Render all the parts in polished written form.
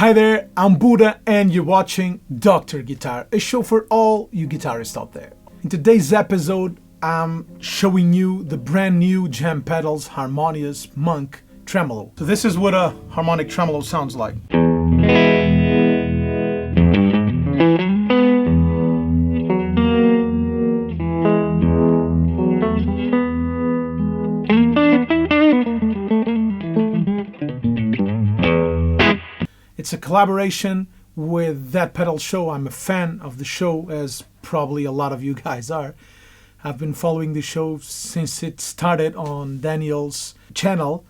Hi there, I'm Budda and you're watching Dr. Guitar, a show for all you guitarists out there. In today's episode, I'm showing you the brand new Pedals Harmonious Monk Tremolo. So this is what a harmonic tremolo sounds like. It's a collaboration with That Pedal Show. I'm a fan of the show, as probably a lot of you guys are. I've been following the show since it started on Daniel's channel,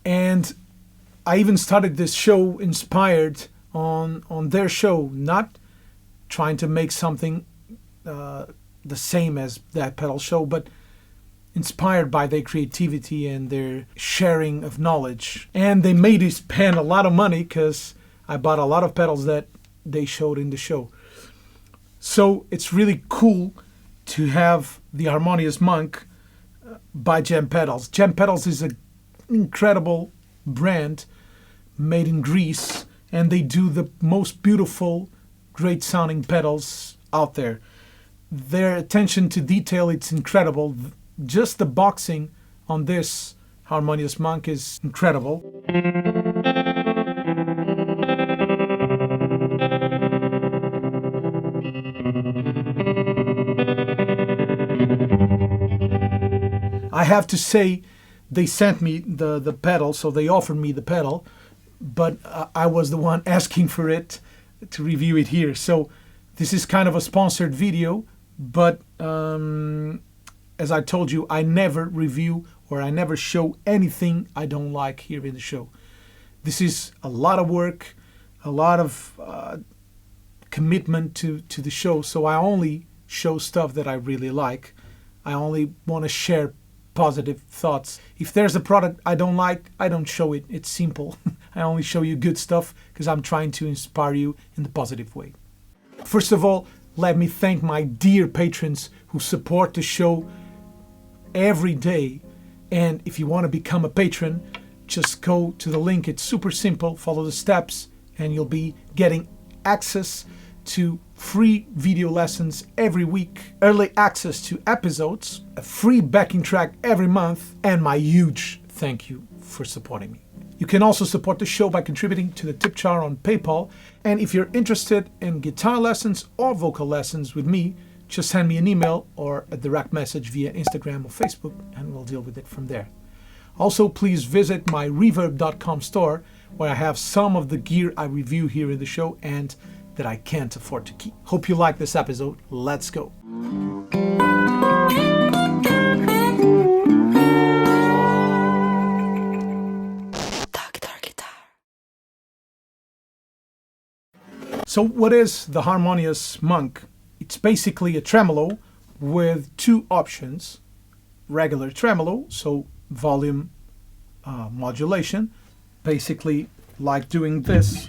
and I even started this show inspired on their show, not trying to make something the same as That Pedal Show, but inspired by their creativity and their sharing of knowledge. And they made me spend a lot of money because I bought a lot of pedals that they showed in the show. So it's really cool to have the Harmonious Monk by Pedals. Pedals is an incredible brand made in Greece, and they do the most beautiful, great sounding pedals out there. Their attention to detail, it's incredible. Just the boxing on this Harmonious Monk is incredible. I have to say, they sent me the pedal, so they offered me the pedal, but I was the one asking for it to review it here. So this is kind of a sponsored video, but as I told you, I never review or I never show anything I don't like here in the show. This is a lot of work, a lot of commitment to the show, so I only show stuff that I really like. I only want to share positive thoughts. If there's a product I don't like, I don't show it. It's simple. I only show you good stuff because I'm trying to inspire you in the positive way. First of all, let me thank my dear patrons who support the show every day. And if you want to become a patron, just go to the link. It's super simple. Follow the steps and you'll be getting access to free video lessons every week, early access to episodes, a free backing track every month, and my huge thank you for supporting me. You can also support the show by contributing to the tip jar on PayPal. And if you're interested in guitar lessons or vocal lessons with me, just send me an email or a direct message via Instagram or Facebook, and we'll deal with it from there. Also, please visit my reverb.com store, where I have some of the gear I review here in the show and that I can't afford to keep. Hope you like this episode. Let's go. So what is the Harmonious Monk? It's basically a tremolo with two options. Regular tremolo, so volume modulation, basically like doing this.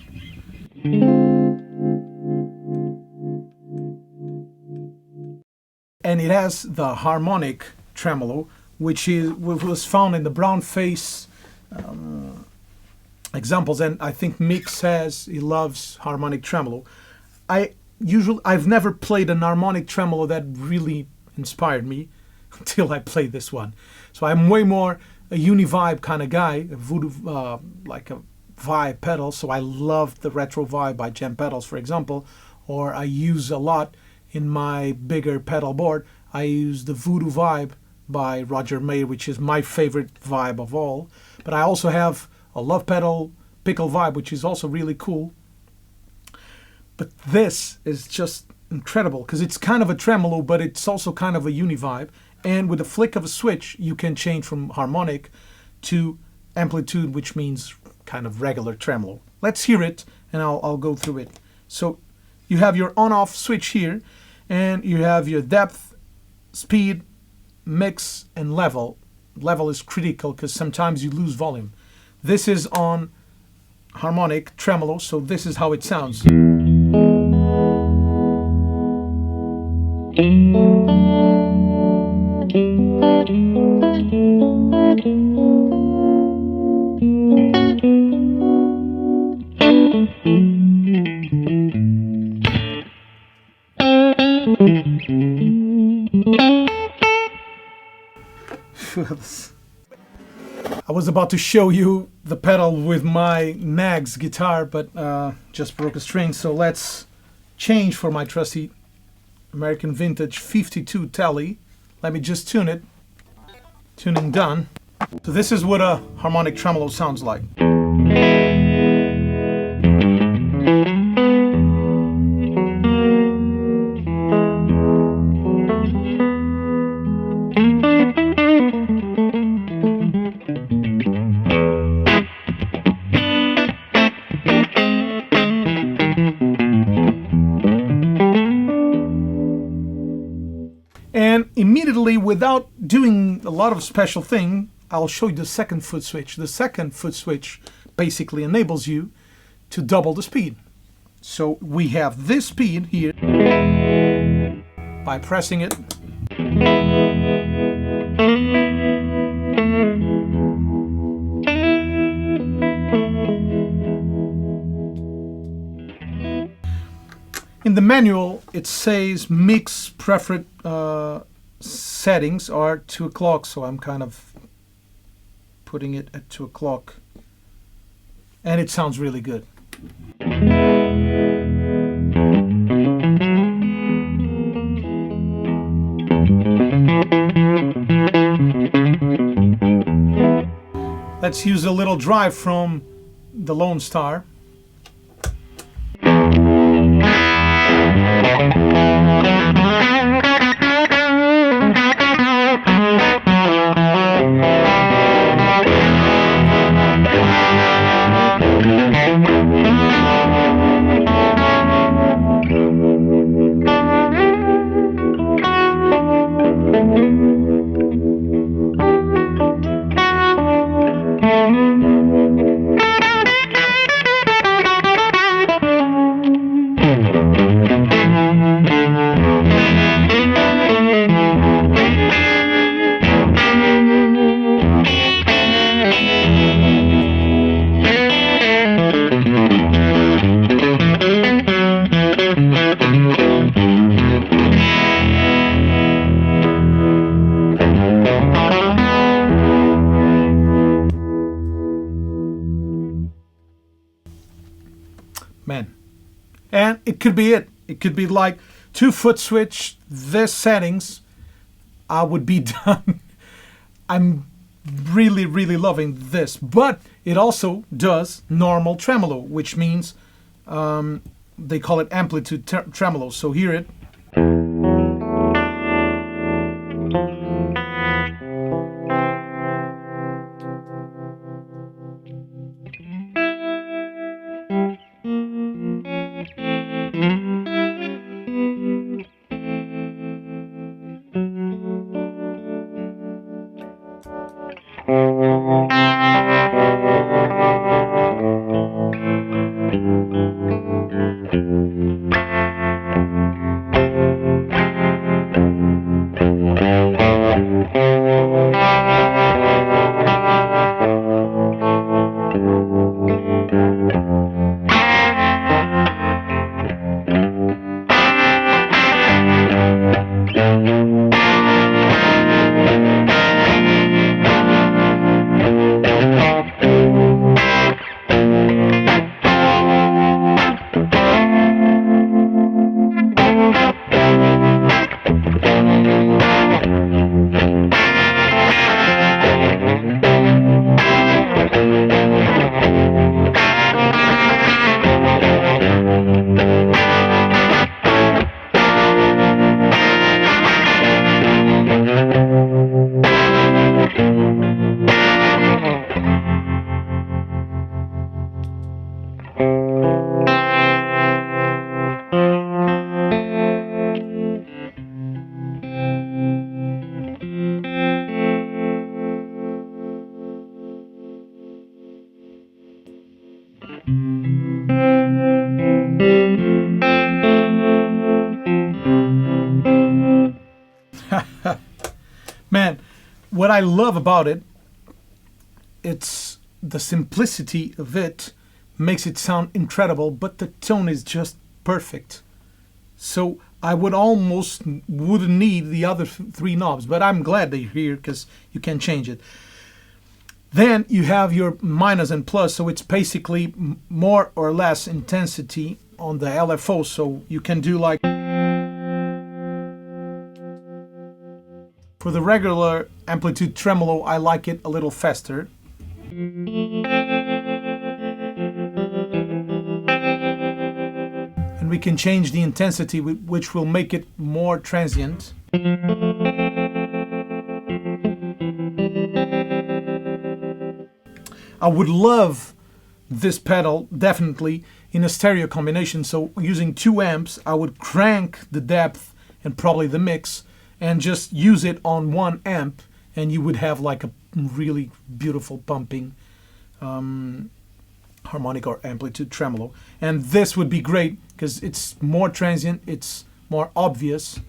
And it has the Harmonic Tremolo, which was found in the brown face examples, and I think Mick says he loves Harmonic Tremolo. I've never played an Harmonic Tremolo that really inspired me until I played this one. So I'm way more a uni-vibe kind of guy, a voodoo, like a vibe pedal. So I love the retro vibe by Pedals, for example, or I use a lot in my bigger pedal board. I use the Voodoo Vibe by Roger Mayer, which is my favorite vibe of all. But I also have a Love Pedal Pickle Vibe, which is also really cool. But this is just incredible because it's kind of a tremolo, but it's also kind of a uni-vibe. And with a flick of a switch, you can change from harmonic to amplitude, which means kind of regular tremolo. Let's hear it, and I'll go through it. So you have your on-off switch here, and you have your depth, speed, mix, and level. Level is critical because sometimes you lose volume. This is on harmonic tremolo, so this is how it sounds. I was about to show you the pedal with my Nags guitar, but just broke a string, so let's change for my trusty American Vintage 52 Tele. Let me just tune it. Tuning done. So this is what a harmonic tremolo sounds like. And immediately, without doing a lot of special thing, I'll show you the second foot switch. The second foot switch basically enables you to double the speed. So we have this speed here by pressing it. In the manual, it says mix preferred settings are 2 o'clock, so I'm kind of putting it at 2 o'clock, and it sounds really good. Let's use a little drive from the Lone Star. Man, and it could be it. It could be like 2 foot switch, this settings, I would be done. I'm really, really loving this, but it also does normal tremolo, which means they call it amplitude tremolo. So hear it. Man, what I love about it, it's the simplicity of it, makes it sound incredible, but the tone is just perfect. So I would almost wouldn't need the other three knobs, but I'm glad they're here because you can change it. Then you have your minus and plus, so it's basically more or less intensity on the LFO, so you can do like... For the regular amplitude tremolo, I like it a little faster. And we can change the intensity, which will make it more transient. I would love this pedal definitely in a stereo combination, so using 2 amps I would crank the depth and probably the mix and just use it on 1 amp, and you would have like a really beautiful pumping harmonic or amplitude tremolo. And this would be great because it's more transient, it's more obvious.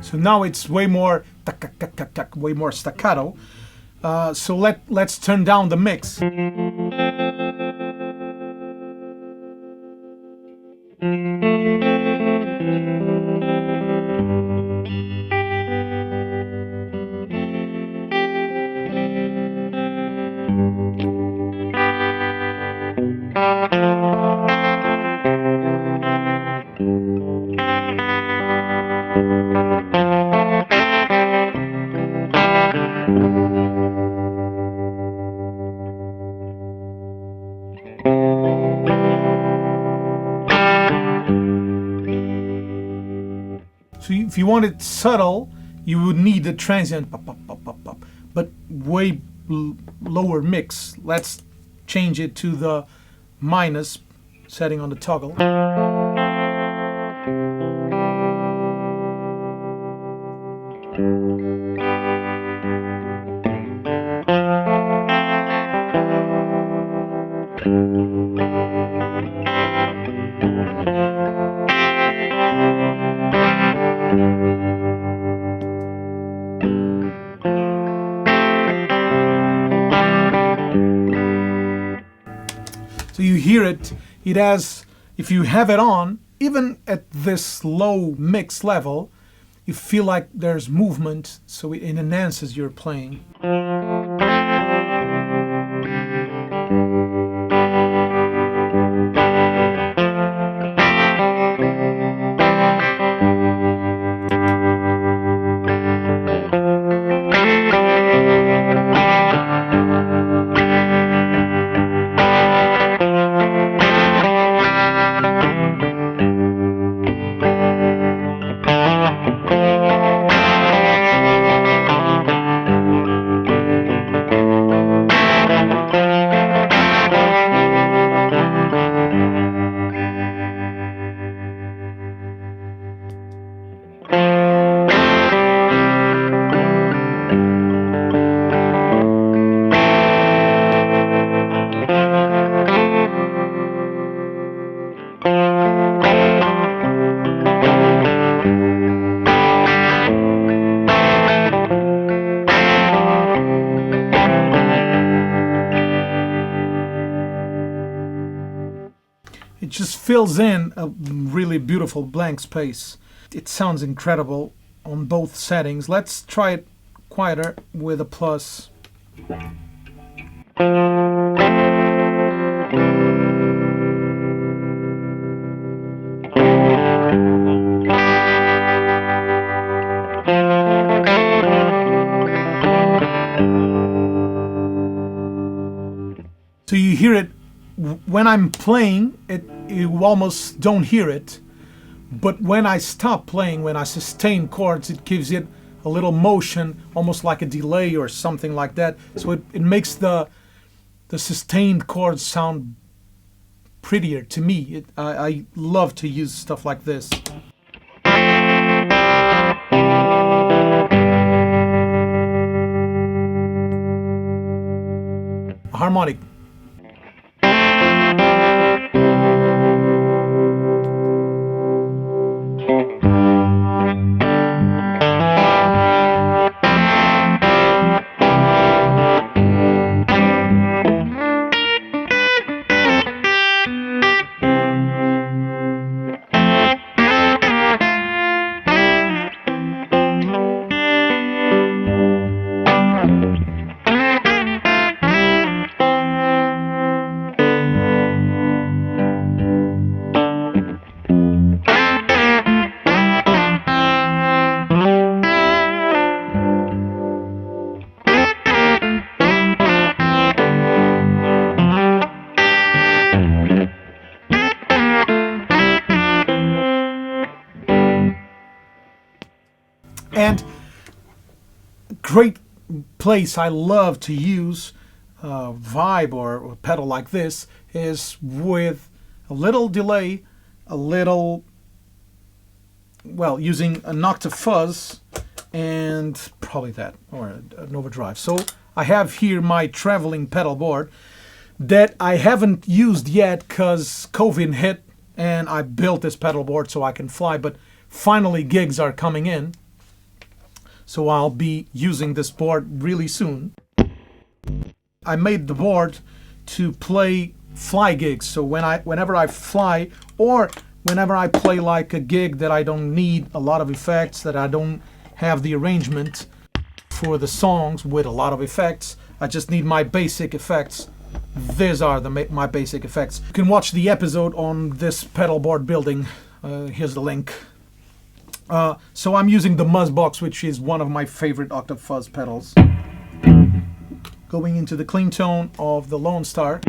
So now it's way more way more staccato. So let's turn down the mix. So if you want it subtle, you would need a transient pop, pop, pop, pop, pop, but way lower mix. Let's change it to the minus setting on the toggle. So you hear it, it has, if you have it on, even at this low mix level, you feel like there's movement, so it enhances your playing. It just fills in a really beautiful blank space. It sounds incredible on both settings. Let's try it quieter with a plus. So you hear it when I'm playing, you almost don't hear it, but when I stop playing, when I sustain chords, it gives it a little motion, almost like a delay or something like that. So it makes the sustained chords sound prettier to me. I love to use stuff like this. A harmonic. And great place I love to use vibe or pedal like this is with a little delay, a little, well, using an octave fuzz and probably that, or an overdrive. So I have here my traveling pedal board that I haven't used yet because COVID hit and I built this pedal board so I can fly, but finally gigs are coming in. So I'll be using this board really soon. I made the board to play fly gigs. So whenever I fly, or whenever I play like a gig that I don't need a lot of effects, that I don't have the arrangement for the songs with a lot of effects, I just need my basic effects. These are my basic effects. You can watch the episode on this pedal board building. Here's the link. So I'm using the Muzzbox, which is one of my favorite octave fuzz pedals. Going into the clean tone of the Lone Star.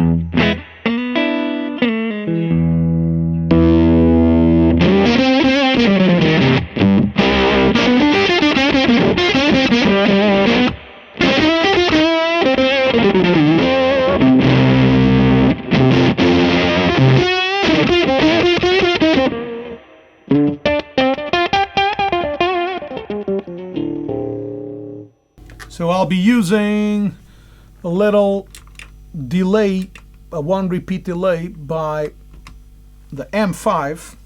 So I'll be using a little delay, a one repeat delay by the M5,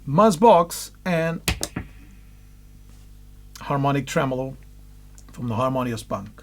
Muzzbox, and Harmonic Tremolo from the Harmonious Monk.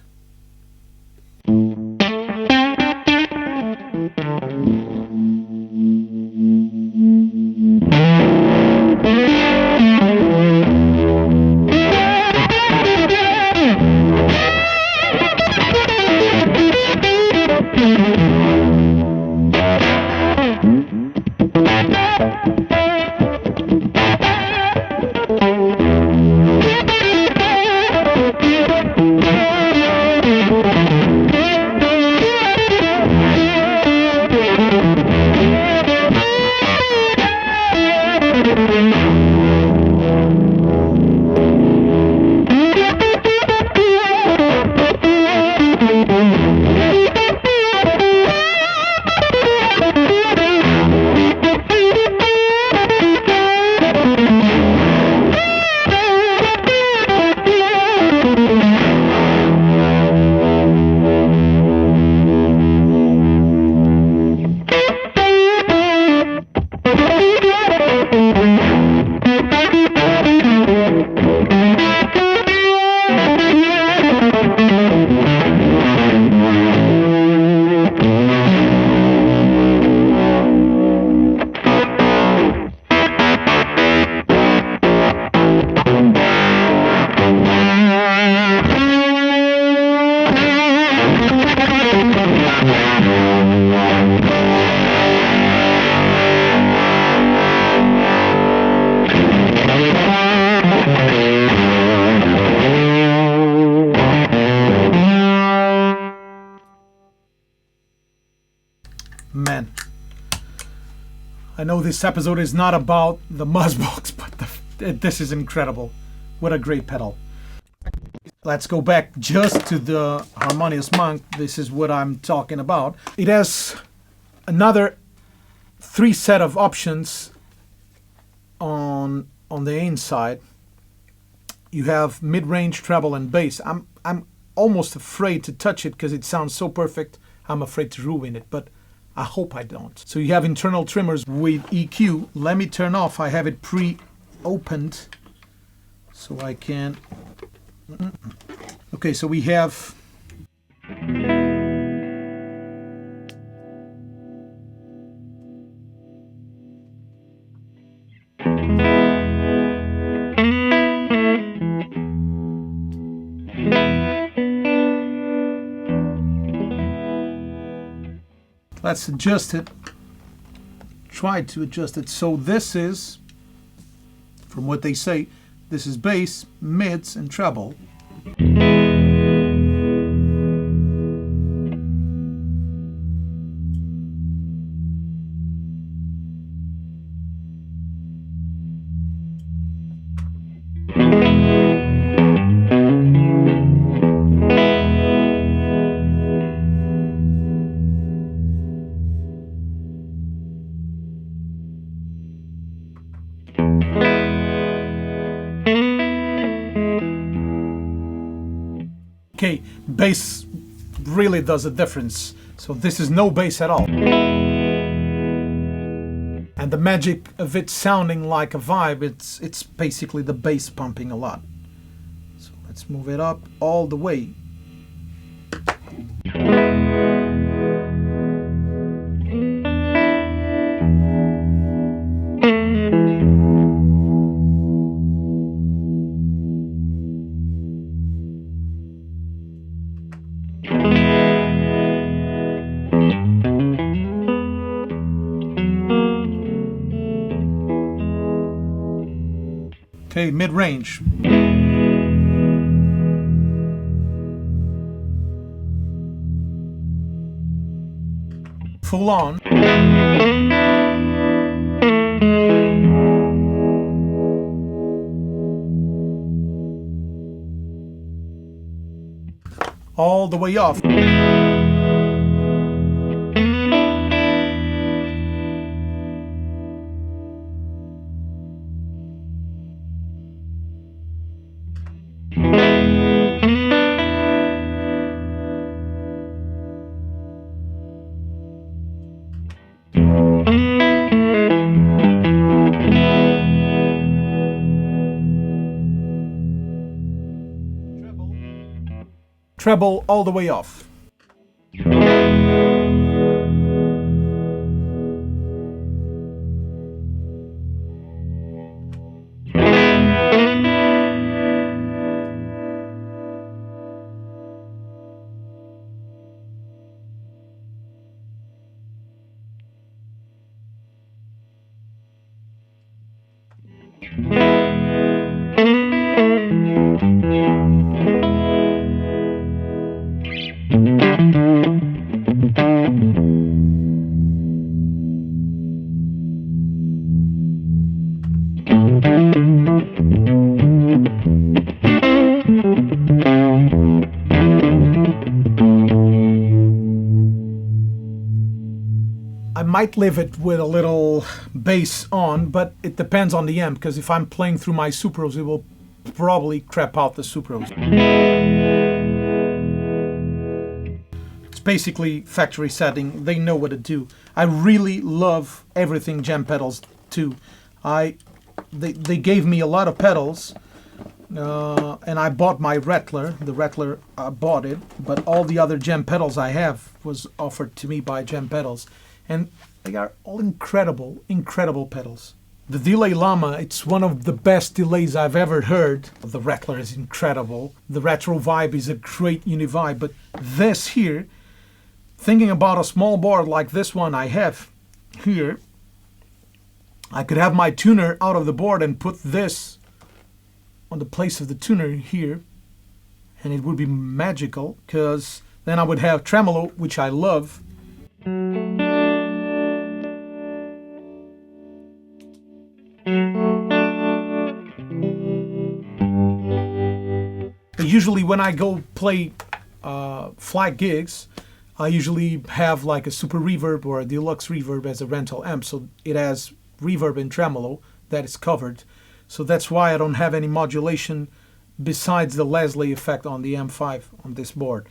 Man, I know this episode is not about the Muzzbox, but this is incredible. What a great pedal. Let's go back just to the Harmonious Monk. This is what I'm talking about. It has another 3 set of options on the inside. You have mid-range, treble, and bass. I'm almost afraid to touch it because it sounds so perfect. I'm afraid to ruin it, but I hope I don't. So you have internal trimmers with EQ. Let me turn off. I have it pre-opened so I can... Okay, so we have... Let's adjust it. Try to adjust it. So this is, from what they say, this is bass, mids, and treble. Okay, bass really does a difference. So this is no bass at all. And the magic of it sounding like a vibe, it's basically the bass pumping a lot. So let's move it up all the way. Okay, mid-range. Full on. All the way off. Treble all the way off. I might leave it with a little bass on, but it depends on the amp, because if I'm playing through my Supros, it will probably crap out the Supros. It's basically factory setting. They know what to do. I really love everything Gem Pedals do. They gave me a lot of pedals, and I bought my Rattler. The Rattler, I bought it, but all the other Gem Pedals I have was offered to me by Gem Pedals. And they are all incredible, incredible pedals. The Delay Llama, it's one of the best delays I've ever heard. The Rattler is incredible. The Retro Vibe is a great uni-vibe. But this here, thinking about a small board like this one I have here, I could have my tuner out of the board and put this on the place of the tuner here, and it would be magical, because then I would have tremolo, which I love. usually when I go play flat gigs, I usually have like a super reverb or a deluxe reverb as a rental amp, so it has reverb and tremolo that is covered. So that's why I don't have any modulation besides the Leslie effect on the M5 on this board.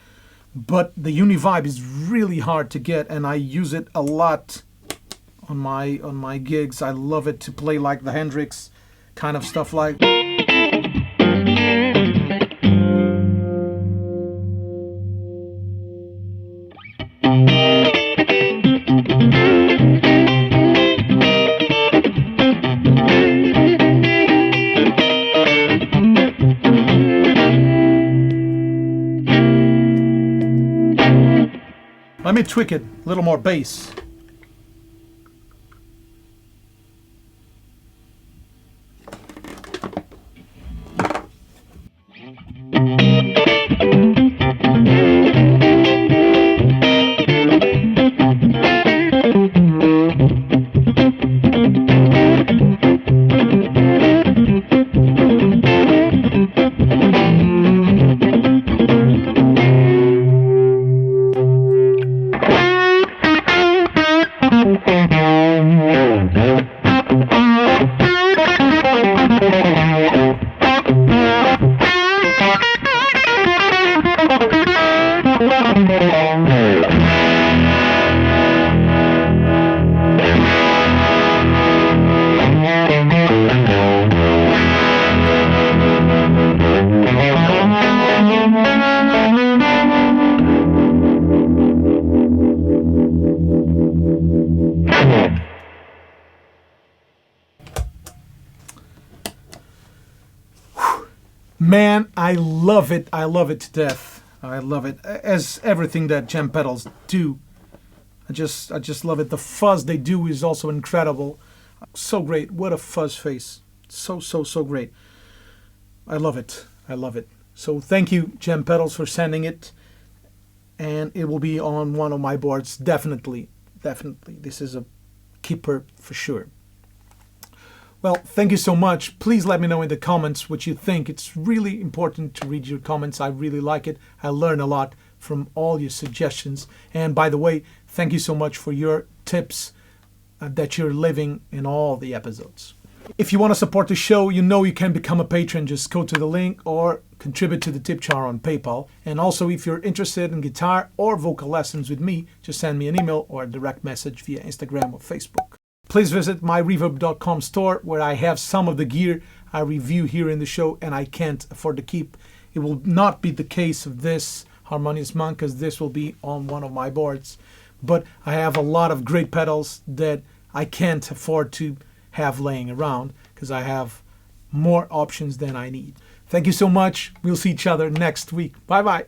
But the Univibe is really hard to get, and I use it a lot on my gigs. I love it to play like the Hendrix kind of stuff like. Let me tweak it, a little more bass. Man, I love it. I love it to death. I love it. As everything that Gem Pedals do. I just love it. The fuzz they do is also incredible. So great. What a fuzz face. So great. I love it. I love it. So thank you, Gem Pedals, for sending it. And it will be on one of my boards. Definitely. Definitely. This is a keeper for sure. Well, thank you so much. Please let me know in the comments what you think. It's really important to read your comments. I really like it. I learn a lot from all your suggestions. And by the way, thank you so much for your tips that you're leaving in all the episodes. If you want to support the show, you know you can become a patron. Just go to the link or contribute to the tip jar on PayPal. And also, if you're interested in guitar or vocal lessons with me, just send me an email or a direct message via Instagram or Facebook. Please visit myreverb.com store, where I have some of the gear I review here in the show and I can't afford to keep. It will not be the case of this Harmonious Monk, because this will be on one of my boards. But I have a lot of great pedals that I can't afford to have laying around, because I have more options than I need. Thank you so much. We'll see each other next week. Bye-bye.